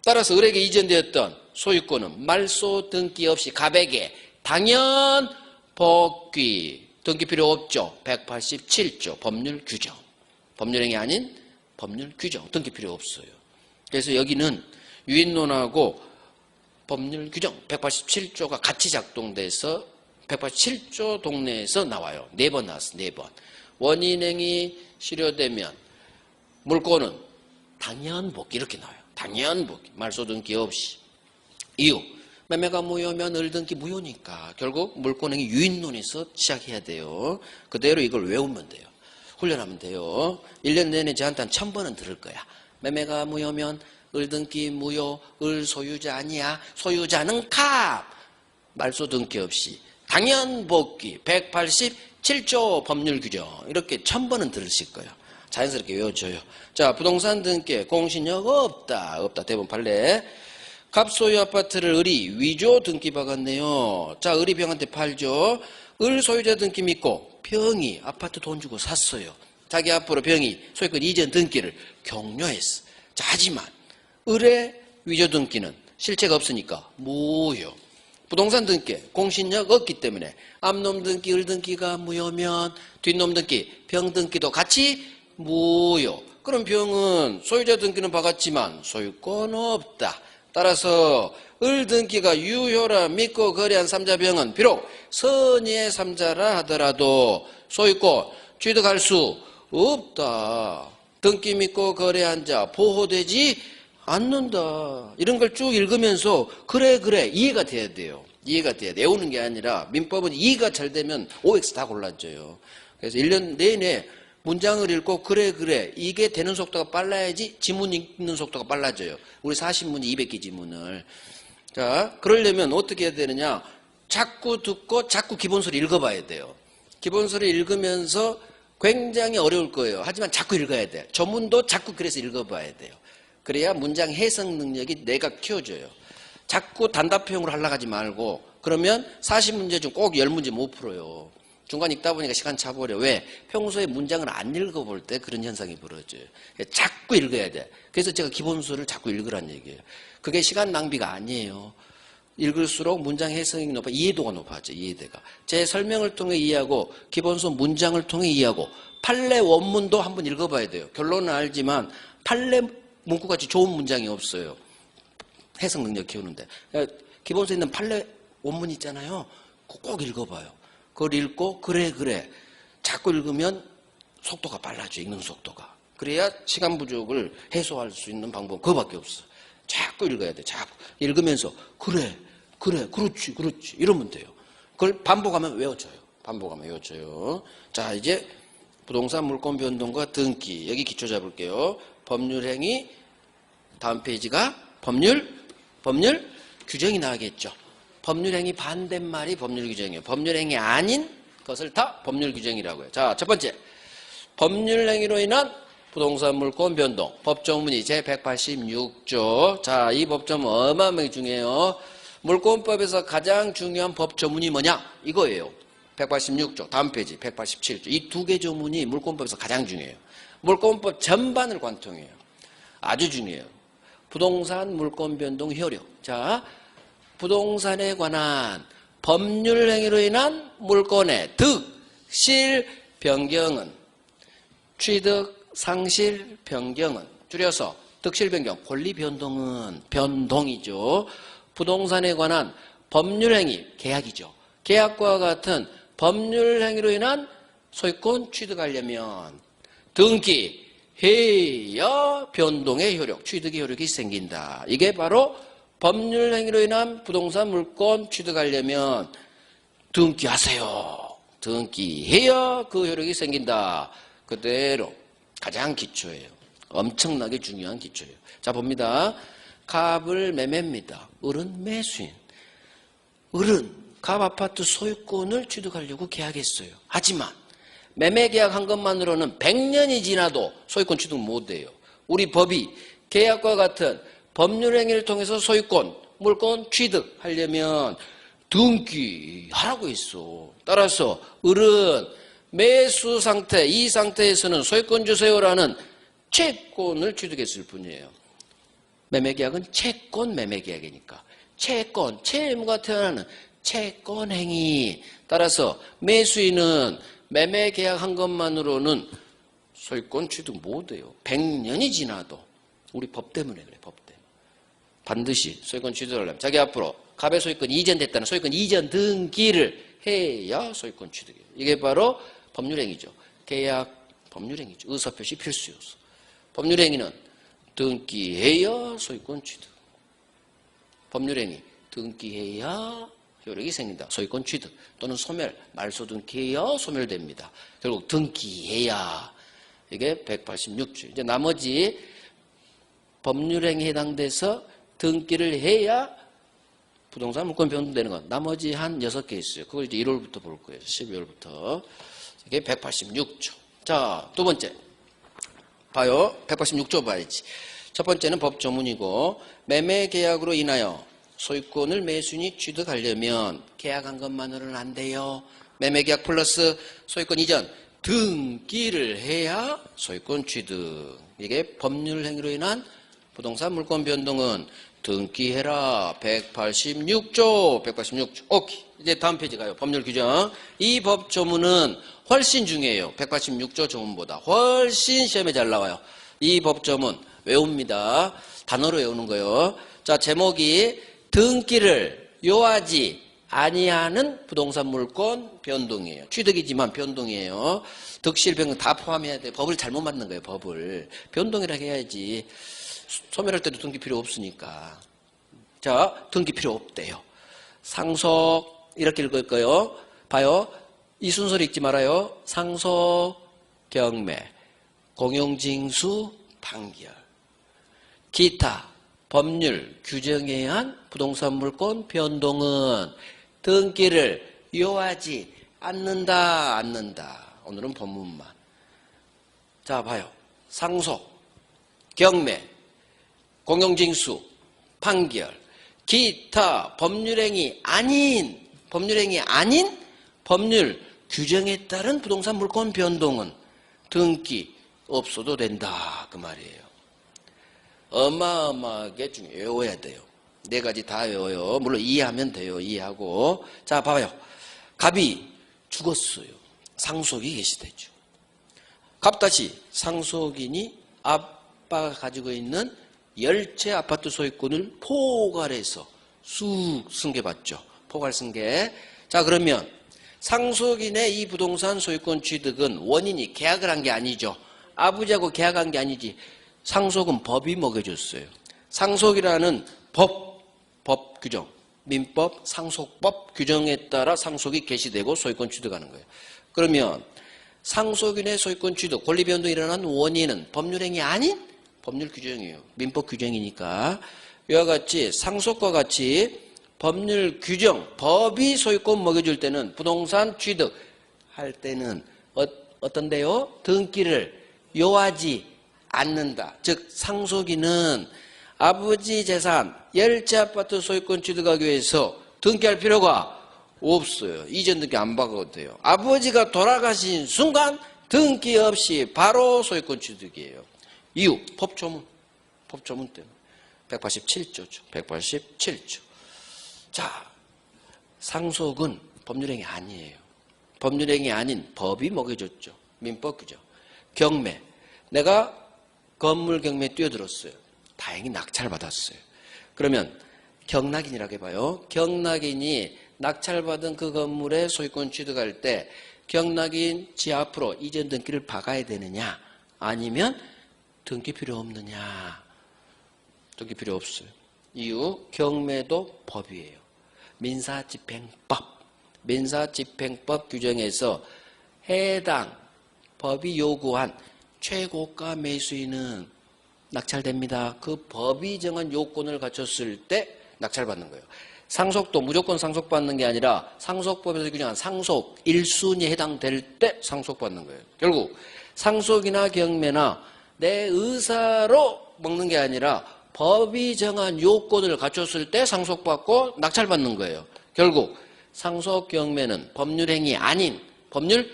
따라서 을에게 이전되었던 소유권은 말소 등기 없이 갑에게 당연 복귀. 등기 필요 없죠. 187조 법률 규정. 법률행위 아닌 법률 규정. 등기 필요 없어요. 그래서 여기는 유인론하고 법률 규정 187조가 같이 작동돼서 187조 동네에서 나와요. 4번 나왔어. 4번. 원인행위 실효되면 물권은 당연 복귀 이렇게 나와요. 당연 복귀. 말소 등기 없이. 이유. 매매가 무효면 을 등기 무효니까 결국 물권행위 유인론에서 시작해야 돼요. 그대로 이걸 외우면 돼요. 훈련하면 돼요. 1년 내내 저한테 한 1000번은 들을 거야. 매매가 무효면 을 등기 무효, 을 소유자 아니야. 소유자는 갑. 말소 등기 없이. 당연 복귀. 187조 법률 규정. 이렇게 1000번은 들으실 거예요. 자연스럽게 외워져요. 자, 부동산 등기에 공신력 없다. 대부분 판례. 갑소유 아파트를 을이 위조 등기 박았네요. 자, 을이 병한테 팔죠. 을 소유자 등기 믿고 병이 아파트 돈 주고 샀어요. 자기 앞으로 병이 소유권 이전 등기를 격려했어. 자, 하지만 을의 위조 등기는 실체가 없으니까 무효. 부동산 등기 공신력 없기 때문에 앞놈 등기 을 등기가 무효면 뒷놈 등기 병 등기도 같이 무효. 그럼 병은 소유자 등기는 박았지만 소유권 없다. 따라서 을 등기가 유효라 믿고 거래한 삼자병은 비록 선의의 삼자라 하더라도 소유권 취득할 수 없다. 등기 믿고 거래한 자 보호되지 않는다. 이런 걸 쭉 읽으면서 그래 이해가 돼야 돼요. 이해가 돼야 돼. 외우는 게 아니라 민법은 이해가 잘 되면 OX 다 골라져요. 그래서 1년 내내 문장을 읽고 그래 이게 되는 속도가 빨라야지 지문 읽는 속도가 빨라져요. 우리 40문제 200개 지문을. 자, 그러려면 어떻게 해야 되느냐. 자꾸 듣고 자꾸 기본서를 읽어봐야 돼요. 기본서를 읽으면서 굉장히 어려울 거예요. 하지만 자꾸 읽어야 돼요. 전문도 자꾸 그래서 읽어봐야 돼요. 그래야 문장 해석 능력이 내가 키워져요. 자꾸 단답형으로 하려고 하지 말고 그러면 40문제 중 꼭 10문제 못 풀어요. 중간 읽다 보니까 시간 차버려. 왜? 평소에 문장을 안 읽어볼 때 그런 현상이 벌어져요. 자꾸 읽어야 돼. 그래서 제가 기본서를 자꾸 읽으란 얘기예요. 그게 시간 낭비가 아니에요. 읽을수록 문장 해석이 높아, 이해도가 높아져, 이해도가. 제 설명을 통해 이해하고, 기본서 문장을 통해 이해하고, 판례 원문도 한번 읽어봐야 돼요. 결론은 알지만, 판례 문구같이 좋은 문장이 없어요. 해석 능력 키우는데. 기본서에 있는 판례 원문 있잖아요. 꼭 읽어봐요. 그걸 읽고 그래 자꾸 읽으면 속도가 빨라져. 읽는 속도가. 그래야 시간 부족을 해소할 수 있는 방법은 그거밖에 없어. 자꾸 읽어야 돼. 자꾸 읽으면서 그렇지 이러면 돼요. 그걸 반복하면 외워져요. 자, 이제 부동산 물권 변동과 등기 여기 기초 잡을게요. 법률행위 다음 페이지가 법률 규정이 나가겠죠. 법률행위 반대말이 법률규정이에요. 법률행위 아닌 것을 다 법률규정이라고 해요. 자, 첫 번째. 법률행위로 인한 부동산 물권 변동. 법조문이 제186조. 자, 이 법조문 어마어마하게 중요해요. 물권법에서 가장 중요한 법조문이 뭐냐? 이거예요. 186조. 다음 페이지 187조. 이 두 개 조문이 물권법에서 가장 중요해요. 물권법 전반을 관통해요. 아주 중요해요. 부동산 물권 변동 효력. 자, 부동산에 관한 법률 행위로 인한 물권의 득, 실, 변경은 취득, 상실, 변경은 줄여서 득실, 변경, 권리 변동은 변동이죠. 부동산에 관한 법률 행위, 계약이죠. 계약과 같은 법률 행위로 인한 소유권 취득하려면 등기, 해야 변동의 효력, 취득의 효력이 생긴다. 이게 바로 법률 행위로 인한 부동산 물권 취득하려면 등기하세요. 등기해야 그 효력이 생긴다. 그대로 가장 기초예요. 엄청나게 중요한 기초예요. 자, 봅니다. 갑을 매매입니다. 을은 매수인. 을은 갑 아파트 소유권을 취득하려고 계약했어요. 하지만 매매 계약한 것만으로는 100년이 지나도 소유권 취득 못해요. 우리 법이 계약과 같은 법률 행위를 통해서 소유권, 물권 취득하려면 등기하라고 했어. 따라서 을은 매수 상태, 이 상태에서는 소유권 주세요라는 채권을 취득했을 뿐이에요. 매매 계약은 채권 매매 계약이니까. 채권, 채무가 태어나는 채권 행위. 따라서 매수인은 매매 계약한 것만으로는 소유권 취득 못해요. 100년이 지나도. 우리 법 때문에 그래, 법 때문에. 반드시 소유권 취득하려면 자기 앞으로 갑의 소유권 이전됐다는 소유권 이전 등기를 해야 소유권 취득이에요. 이게 바로 법률행위죠. 계약 법률행위죠. 의사표시 필수 요소. 법률행위는 등기해야 소유권 취득. 법률행위 등기해야 효력이 생긴다. 소유권 취득 또는 소멸, 말소 등기해야 소멸됩니다. 결국 등기해야 이게 186조. 이제 나머지 법률행위에 해당돼서 등기를 해야 부동산 물권 변동되는 건 나머지 한 6개 있어요. 그걸 이제 1월부터 볼 거예요. 12월부터. 이게 186조. 자, 두 번째. 봐요. 186조 봐야지. 첫 번째는 법조문이고 매매 계약으로 인하여 소유권을 매수인이 취득하려면 계약한 것만으로는 안 돼요. 매매 계약 플러스 소유권 이전 등기를 해야 소유권 취득. 이게 법률 행위로 인한 부동산 물권 변동은 등기해라. 186조. 186조. 오케이. 이제 다음 페이지 가요. 법률 규정. 이 법 조문은 훨씬 중요해요. 186조 조문보다 훨씬 시험에 잘 나와요. 이 법 조문 외웁니다. 단어로 외우는 거예요. 자, 제목이 등기를 요하지 아니하는 부동산 물권 변동이에요. 취득이지만 변동이에요. 득실 변경 다 포함해야 돼. 법을 잘못 만든 거예요. 법을. 변동이라 해야지. 소멸할 때도 등기 필요 없으니까. 자, 등기 필요 없대요. 상속 이렇게 읽을 거예요. 봐요. 이 순서를 읽지 말아요. 상속, 경매, 공용징수, 판결, 기타, 법률, 규정에 의한 부동산 물권 변동은 등기를 요하지 않는다. 오늘은 본문만. 자, 봐요. 상속, 경매, 공용징수, 판결, 기타, 법률행위 아닌 법률 규정에 따른 부동산 물권 변동은 등기 없어도 된다. 그 말이에요. 어마어마하게 중요해요. 외워야 돼요. 4가지 다 외워요. 물론 이해하면 돼요. 이해하고. 자, 봐봐요. 갑이 죽었어요. 상속이 개시되죠. 갑 다시 상속인이 아빠가 가지고 있는 10채 아파트 소유권을 포괄해서 쑥 승계받죠. 포괄 승계. 자, 그러면 상속인의 이 부동산 소유권 취득은 원인이 계약을 한 게 아니죠. 아버지하고 계약한 게 아니지. 상속은 법이 먹여줬어요. 상속이라는 법 규정, 민법, 상속법 규정에 따라 상속이 개시되고 소유권 취득하는 거예요. 그러면 상속인의 소유권 취득, 권리 변동이 일어난 원인은 법률행위 아닌 법률 규정이에요. 민법 규정이니까. 이와 같이 상속과 같이 법률 규정, 법이 소유권 먹여줄 때는 부동산 취득할 때는 어떤데요? 등기를 요하지 않는다. 즉 상속인은 아버지 재산 10채 아파트 소유권 취득하기 위해서 등기할 필요가 없어요. 이전 등기 안 받아도 돼요. 아버지가 돌아가신 순간 등기 없이 바로 소유권 취득이에요. 이유 법조문 때문에. 187조죠. 187조. 자, 상속은 법률행위 아니에요. 법률행위 아닌 법이 먹여줬죠. 민법 규정. 경매. 내가 건물 경매에 뛰어들었어요. 다행히 낙찰받았어요. 그러면 경락인이라고 해봐요. 경락인이 낙찰받은 그 건물에 소유권 취득할 때 경락인 지 앞으로 이전 등기를 박아야 되느냐 아니면 등기 필요 없느냐. 등기 필요 없어요. 이유 경매도 법이에요. 민사집행법. 민사집행법 규정에서 해당 법이 요구한 최고가 매수인은 낙찰됩니다. 그 법이 정한 요건을 갖췄을 때 낙찰받는 거예요. 상속도 무조건 상속받는 게 아니라 상속법에서 규정한 상속 1순위에 해당될 때 상속받는 거예요. 결국 상속이나 경매나 내 의사로 먹는 게 아니라 법이 정한 요건을 갖췄을 때 상속받고 낙찰받는 거예요. 결국 상속 경매는 법률행위 아닌 법률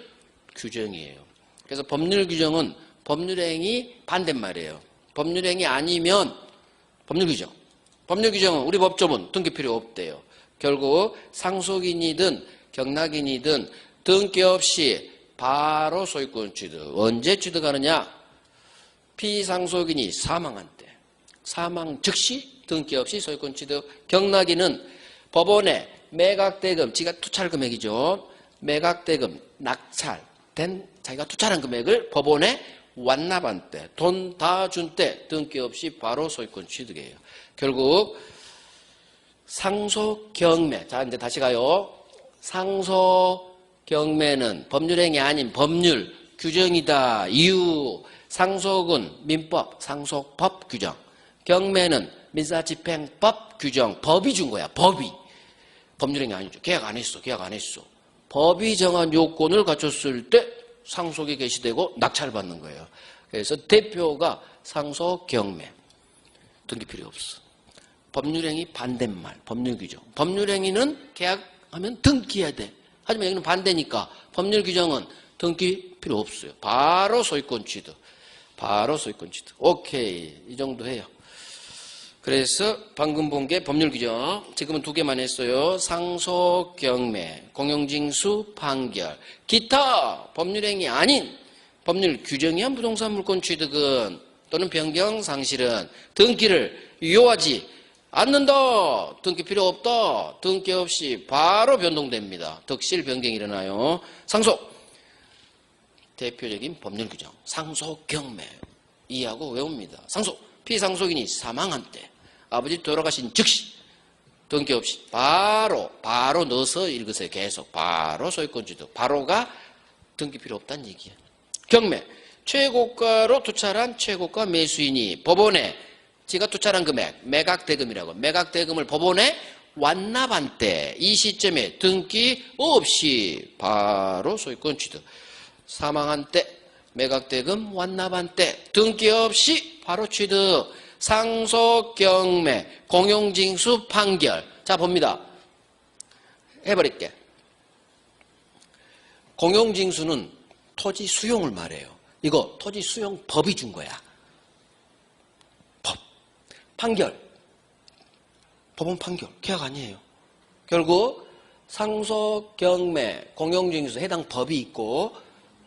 규정이에요. 그래서 법률 규정은 법률행위 반대말이에요. 법률행위 아니면 법률 규정. 법률 규정은 우리 법조문 등기 필요 없대요. 결국 상속인이든 경락인이든 등기 없이 바로 소유권 취득. 언제 취득하느냐? 피상속인이 사망한 때. 사망 즉시 등기 없이 소유권 취득. 경락인은 법원에 매각대금, 지가 투찰 금액이죠. 매각대금, 낙찰된 자기가 투찰한 금액을 법원에 완납한 때, 돈 다 준 때 등기 없이 바로 소유권 취득이에요. 결국 상속경매. 자, 이제 다시 가요. 상속경매는 법률행위 아닌 법률 규정이다. 이유 상속은 민법, 상속법 규정. 경매는 민사집행법 규정. 법이 준 거야. 법이. 법률행위 아니죠. 계약 안 했어. 계약 안 했어. 법이 정한 요건을 갖췄을 때 상속이 개시되고 낙찰을 받는 거예요. 그래서 대표가 상속경매. 등기 필요 없어. 법률행위 반대말, 법률규정. 법률행위는 계약하면 등기해야 돼. 하지만 여기는 반대니까 법률규정은 등기 필요 없어요. 바로 소유권 취득. 바로 소유권 취득. 오케이. 이 정도 해요. 그래서 방금 본 게 법률규정. 지금은 두 개만 했어요. 상속경매, 공용징수 판결. 기타 법률행위 아닌 법률 규정이한 부동산 물권 취득은 또는 변경 상실은 등기를 유효하지 않는다. 등기 필요 없다. 등기 없이 바로 변동됩니다. 득실 변경이 일어나요. 상속. 대표적인 법률 규정. 상속 경매. 이해하고 외웁니다. 상속. 피상속인이 사망한 때 아버지 돌아가신 즉시 등기 없이 바로 넣어서 읽으세요. 계속 바로 소유권 취득. 바로가 등기 필요 없다는 얘기예요. 경매. 최고가로 투찰한 최고가 매수인이 법원에 지가 투찰한 금액, 매각대금이라고. 매각대금을 법원에 완납한 때 이 시점에 등기 없이 바로 소유권 취득. 사망한 때, 매각대금 완납한 때 등기 없이 바로 취득. 상속경매, 공용징수 판결. 자, 봅니다. 해버릴게. 공용징수는 토지 수용을 말해요. 이거 토지 수용 법이 준 거야. 법. 판결. 법원 판결. 계약 아니에요. 결국 상속경매, 공용징수 해당 법이 있고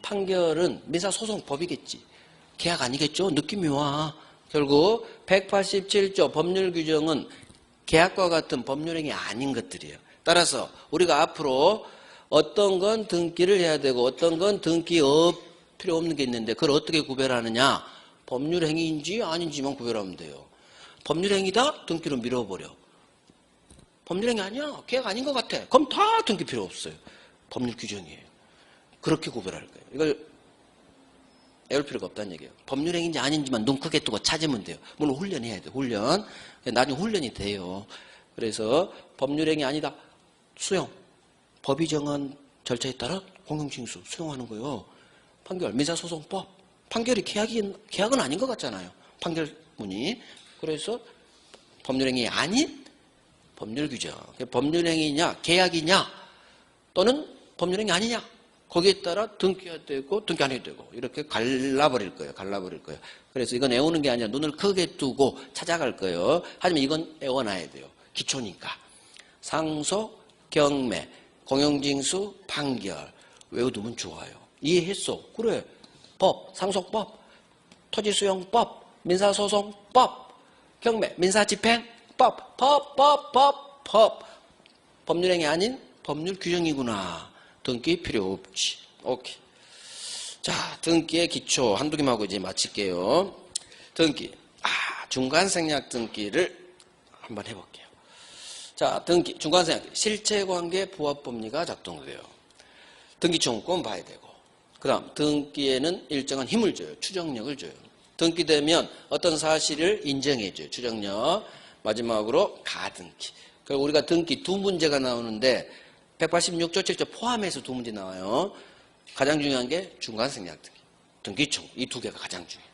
판결은 민사소송법이겠지. 계약 아니겠죠? 느낌이 와. 결국 187조 법률규정은 계약과 같은 법률행위 아닌 것들이에요. 따라서 우리가 앞으로 어떤 건 등기를 해야 되고 어떤 건 등기 필요 없는 게 있는데 그걸 어떻게 구별하느냐. 법률행위인지 아닌지만 구별하면 돼요. 법률행위다? 등기로 밀어버려. 법률행위 아니야. 계약 아닌 것 같아. 그럼 다 등기 필요 없어요. 법률 규정이에요. 그렇게 구별할 거예요. 이걸 애울 필요가 없다는 얘기예요. 법률행위인지 아닌지만 눈 크게 뜨고 찾으면 돼요. 물론 훈련해야 돼요. 훈련. 나중에 훈련이 돼요. 그래서 법률행위 아니다. 수용. 법이 정한 절차에 따라 공용징수 수용하는 거예요. 판결. 민사소송법. 판결이 계약은 아닌 것 같잖아요. 판결문이. 그래서 법률행위 아닌 법률규정. 법률행위냐 계약이냐 또는 법률행위 아니냐 거기에 따라 등기가 되고 등기 안 해도 되고 이렇게 갈라버릴 거예요. 갈라버릴 거예요. 그래서 이건 외우는 게 아니라 눈을 크게 뜨고 찾아갈 거예요. 하지만 이건 외워놔야 돼요. 기초니까. 상속, 경매, 공용징수, 판결 외워두면 좋아요. 이해했어? 그래. 법, 상속법, 토지수용법, 민사소송법, 경매, 민사집행법, 법. 법률행위 아닌 법률 규정이구나. 등기 필요 없지. 오케이. 자, 등기의 기초 한두 개만 하고 이제 마칠게요. 등기. 중간생략 등기를 한번 해볼게요. 자, 등기, 중간생략. 실체관계 부합법리가 작동돼요. 등기청구권 봐야 되고. 그 다음, 등기에는 일정한 힘을 줘요. 추정력을 줘요. 등기되면 어떤 사실을 인정해줘요. 추정력. 마지막으로 가등기. 그리고 우리가 등기 두 문제가 나오는데 186조 7조 포함해서 두 문제 나와요. 가장 중요한 게 중간생략 등기, 등기청 이 두 개가 가장 중요해요.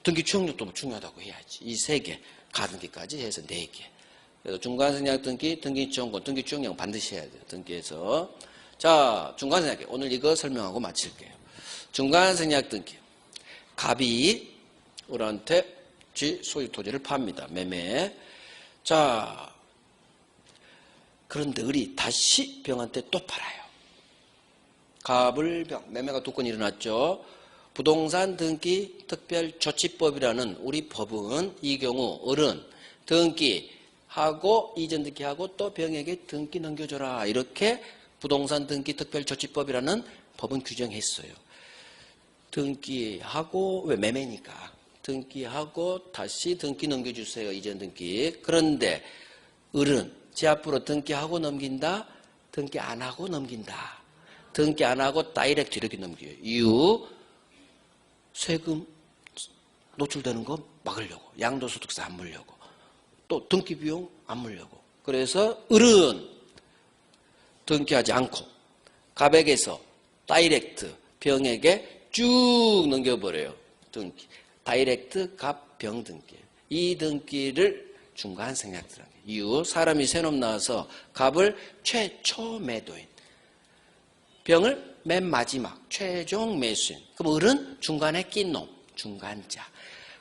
등기 추정력도 중요하다고 해야지. 이 세 개, 가등기까지 해서 네 개. 그래서 중간생략 등기, 등기청구권, 등기 추정력 반드시 해야 돼요. 등기에서. 자, 중간생략. 오늘 이거 설명하고 마칠게요. 중간생략 등기. 갑이 을한테 지 소유 토지를 팝니다. 매매. 자, 그런데 을이 다시 병한테 또 팔아요. 갑을 병, 매매가 두 건 일어났죠. 부동산 등기 특별조치법이라는 우리 법은 이 경우 을은 등기하고 이전 등기하고 또 병에게 등기 넘겨줘라. 이렇게 부동산 등기 특별조치법이라는 법은 규정했어요. 등기하고 왜 매매니까 등기하고 다시 등기 넘겨주세요. 이전 등기. 그런데 을은 제 앞으로 등기하고 넘긴다. 등기 안 하고 넘긴다. 등기 안 하고 다이렉트 이렇게 넘겨요. 이유 세금 노출되는 거 막으려고. 양도소득세 안 물려고. 또 등기 비용 안 물려고. 그래서 을은 등기하지 않고 갑에게서 다이렉트 병에게 쭉 넘겨버려요. 등기. 다이렉트 갑 병 등기. 이 등기를 중간생략이라는 게. 이유 사람이 새놈 나와서 갑을 최초 매도인, 병을 맨 마지막 최종 매수인. 그럼 을은 중간에 낀 놈, 중간자.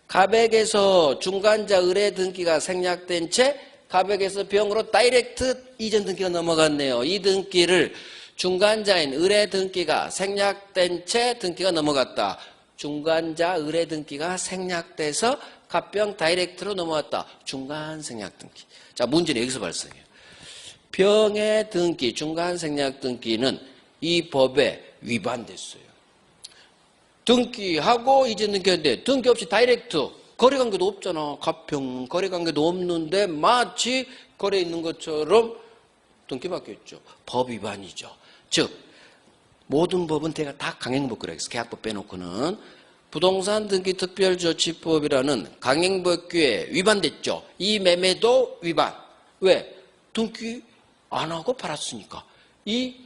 갑에게서 중간자 을의 등기가 생략된 채 갑에게서 병으로 다이렉트 이전 등기가 넘어갔네요. 이 등기를 중간자인 을의 등기가 생략된 채 등기가 넘어갔다. 중간자 을의 등기가 생략돼서 갑병 다이렉트로 넘어왔다. 중간생략 등기. 자, 문제는 여기서 발생해요. 병의 등기, 중간생략 등기는 이 법에 위반됐어요. 등기하고 이전 등기인데 등기 없이 다이렉트 거래관계도 없잖아. 갑병 거래관계도 없는데 마치 거래 있는 것처럼 등기 받겠죠. 법 위반이죠. 즉 모든 법은 대가 다 강행법 그래서 계약법 빼놓고는 부동산 등기 특별조치법이라는 강행법규에 위반됐죠. 이 매매도 위반. 왜? 등기 안 하고 팔았으니까. 이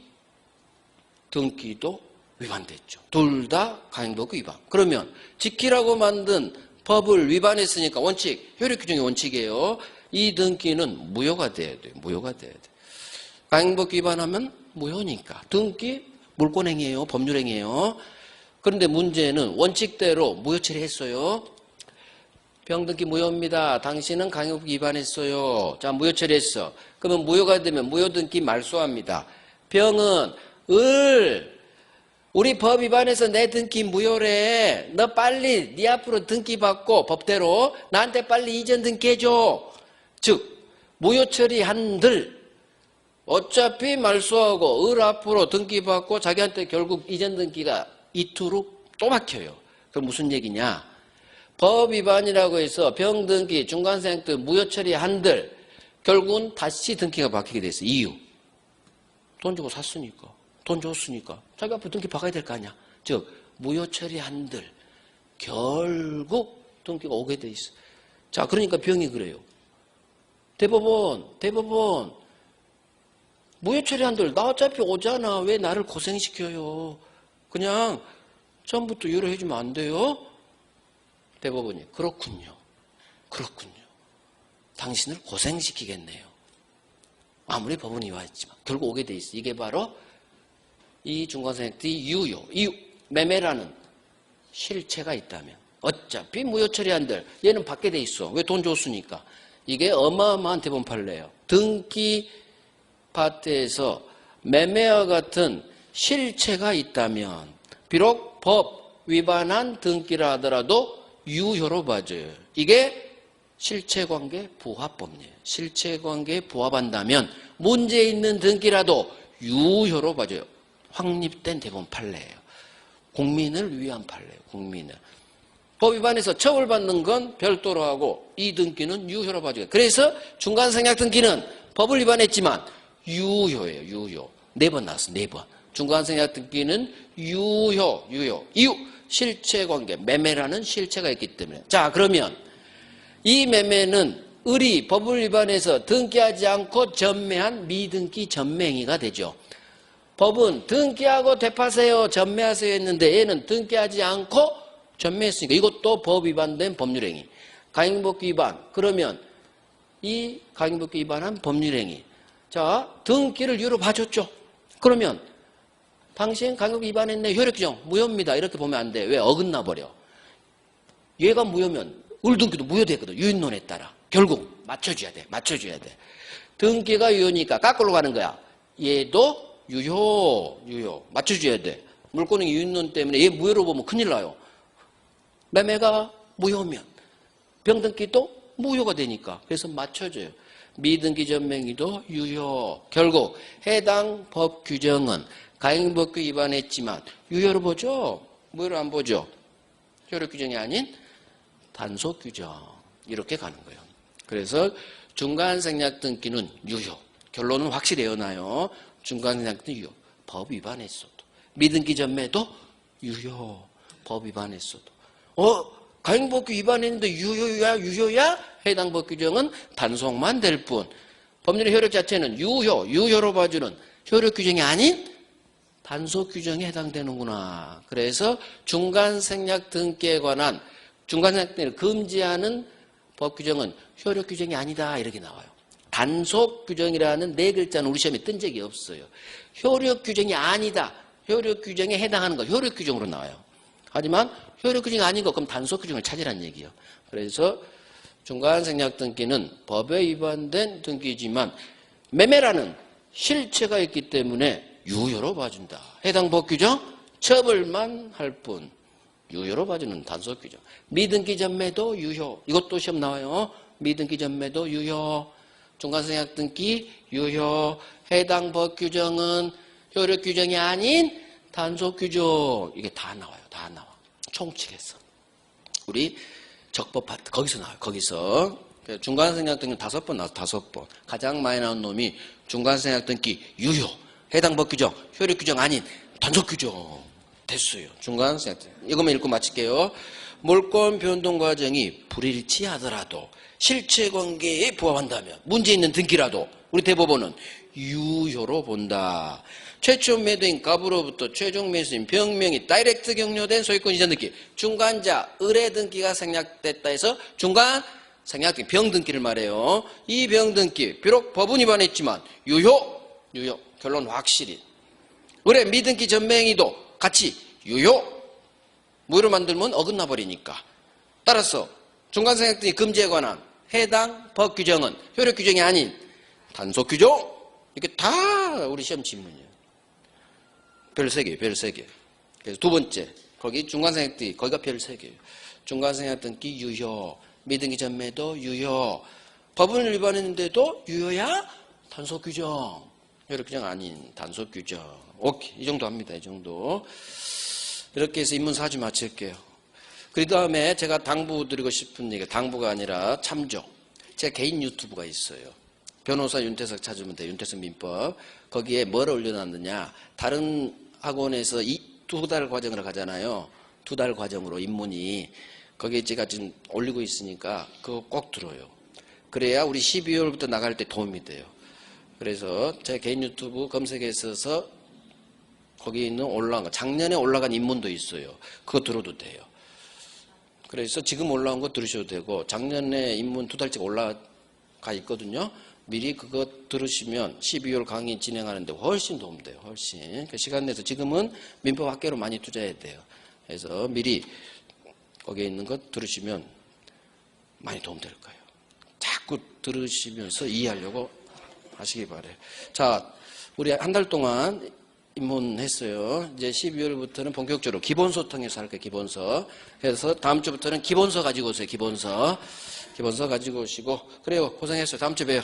등기도 위반됐죠. 둘 다 강행법규 위반. 그러면 지키라고 만든 법을 위반했으니까 원칙, 효력규정의 원칙이에요. 이 등기는 무효가 돼야 돼요. 무효가 돼야 돼요. 강행법규 위반하면 무효니까. 등기 물권행위예요. 법률행위예요. 그런데 문제는 원칙대로 무효 처리했어요. 병등기 무효입니다. 당신은 강행법 위반했어요. 자, 무효 처리했어. 그러면 무효가 되면 무효등기 말소합니다. 병은 우리 법 위반해서 내 등기 무효래. 너 빨리 네 앞으로 등기 받고 법대로 나한테 빨리 이전 등기해줘. 즉 무효 처리한들 어차피 말소하고 을 앞으로 등기 받고 자기한테 결국 이전 등기가 이토록 또 막혀요. 그럼 무슨 얘기냐? 법 위반이라고 해서 병 등기, 중간생략 등 무효 처리한들 결국은 다시 등기가 바뀌게 됐어요. 이유. 돈 주고 샀으니까. 돈 줬으니까. 자기 앞으로 등기 박아야 될 거 아니야. 즉 무효 처리한들 결국 등기가 오게 돼 있어. 자, 그러니까 병이 그래요. 대법원 무효 처리한들 나 어차피 오잖아. 왜 나를 고생시켜요? 그냥 처음부터 유료해 주면 안 돼요? 대법원이 그렇군요. 당신을 고생시키겠네요. 아무리 법은 이와있지만 결국 오게 돼 있어. 이게 바로 이 중간생략등기 유효, 이 매매라는 실체가 있다면 어차피 무효 처리한들 얘는 받게 돼 있어. 왜? 돈 줬으니까. 이게 어마어마한 대본 판례예요. 등기 파트에서 매매와 같은 실체가 있다면 비록 법 위반한 등기라 하더라도 유효로 봐줘요. 이게 실체관계 부합법이에요. 실체관계에 부합한다면 문제 있는 등기라도 유효로 봐줘요. 확립된 대본 판례예요. 국민을 위한 판례예요. 국민을. 법 위반해서 처벌받는 건 별도로 하고 이 등기는 유효로 봐줘요. 그래서 중간생략 등기는 법을 위반했지만 유효예요. 유효. 4번 나왔어. 4번. 중간생략 등기는 유효. 이유 실체관계 매매라는 실체가 있기 때문에. 자, 그러면 이 매매는 을이 법을 위반해서 등기하지 않고 전매한 미등기 전매행위가 되죠. 법은 등기하고 되파세요, 전매하세요 했는데 얘는 등기하지 않고 전매했으니까 이것도 법 위반된 법률행위. 가행법규 위반. 그러면 이 가행법규 위반한 법률행위. 자, 등기를 유효로 봐줬죠. 그러면 당신 가행법규 위반했네. 효력규정 무효입니다. 이렇게 보면 안 돼. 왜? 어긋나 버려. 얘가 무효면 을등기도 무효되거든. 유인론에 따라. 결국 맞춰줘야 돼. 맞춰줘야 돼. 등기가 유효니까 거꾸로 가는 거야. 얘도 유효. 맞춰줘야 돼. 물권행위 유인론 때문에 얘 무효로 보면 큰일 나요. 매매가 무효면 병등기도 무효가 되니까. 그래서 맞춰줘요. 미등기 전매행위도 유효. 결국 해당 법 규정은 가행법규 위반했지만 유효로 보죠. 무효로 안 보죠. 효력 규정이 아닌 단속 규정. 이렇게 가는 거예요. 그래서 중간생략 등기는 유효. 결론은 확실해요. 나요. 중간생략 등기 유효. 법 위반했어도. 미등기 전매도 유효. 법 위반했어도. 가행법규 위반했는데 유효야? 해당 법 규정은 단속만 될 뿐. 법률의 효력 자체는 유효로 봐주는 효력 규정이 아닌 단속 규정에 해당되는구나. 그래서 중간생략 등기에 관한 중간생략 등기를 금지하는 법 규정은 효력 규정이 아니다. 이렇게 나와요. 단속 규정이라는 4글자는 우리 시험에 뜬 적이 없어요. 효력 규정이 아니다. 효력 규정에 해당하는 거 효력 규정으로 나와요. 하지만 효력 규정이 아닌 거 그럼 단속 규정을 찾으라는 얘기예요. 그래서 중간생략 등기는 법에 위반된 등기지만 매매라는 실체가 있기 때문에 유효로 봐준다. 해당 법 규정 처벌만 할 뿐 유효로 봐주는 단속 규정. 미등기 전매도 유효. 이것도 시험 나와요. 미등기 전매도 유효. 중간생략 등기 유효. 해당 법 규정은 효력 규정이 아닌 단속 규정. 이게 다 나와요. 다 나와. 총칙에서. 우리 적법 파트 거기서 나와요. 거기서. 중간생략 등기 5번 나와서 5번. 가장 많이 나온 놈이 중간생략 등기 유효. 해당 법 규정, 효력 규정 아닌 단속 규정. 됐어요. 중간생략 등기. 이것만 읽고 마칠게요. 물권 변동 과정이 불일치하더라도 실체관계에 부합한다면 문제 있는 등기라도 우리 대법원은 유효로 본다. 최초 매도인 갑으로부터 최종 매수인 병명이 다이렉트 격려된 소유권 이전 등기. 중간자 을의 등기가 생략됐다 해서 중간 생략 등기 병등기를 말해요. 이 병등기 비록 법은 위반했지만 유효. 결론 확실히. 을의 미등기 전매행위도 같이 유효. 무효로 만들면 어긋나 버리니까. 따라서 중간생략 등기 금지에 관한 해당 법 규정은 효력 규정이 아닌 단속 규정. 이게 다 우리 시험 질문이에요. 별 3개예요. 별 3개. 그래서 두 번째 거기 중간생략 등기 거기가 별 3개예요. 중간생략 등기 유효. 미등기 전매도 유효. 법을 위반했는데도 유효야? 단속 규정. 효력 규정 아닌 단속 규정. 오케이. 이 정도 합니다. 이 정도. 이렇게 해서 입문 4주 마칠게요. 그 다음에 제가 당부드리고 싶은 얘기가 당부가 아니라 참조. 제 개인 유튜브가 있어요. 변호사 윤태석 찾으면 돼요. 윤태석 민법. 거기에 뭘 올려놨느냐. 다른 학원에서 2달 과정을 가잖아요. 2달 과정으로 입문이. 거기에 제가 지금 올리고 있으니까 그거 꼭 들어요. 그래야 우리 12월부터 나갈 때 도움이 돼요. 그래서 제 개인 유튜브 검색해서 거기 있는 올라간 거, 작년에 올라간 입문도 있어요. 그거 들어도 돼요. 그래서 지금 올라온 거 들으셔도 되고 작년에 입문 2달째 올라가 있거든요. 미리 그거 들으시면 12월 강의 진행하는데 훨씬 도움돼요. 훨씬. 그 시간 내서 지금은 민법 학계로 많이 투자해야 돼요. 그래서 미리 거기에 있는 것 들으시면 많이 도움될 거예요. 자꾸 들으시면서 이해하려고 하시기 바래요. 자, 우리 한 달 동안 입문했어요. 이제 12월부터는 본격적으로 기본서 통해서 할 거예요. 기본서. 그래서 다음 주부터는 기본서 가지고 오세요. 기본서 가지고 오시고. 그래요. 고생했어요. 다음 주에 봬요.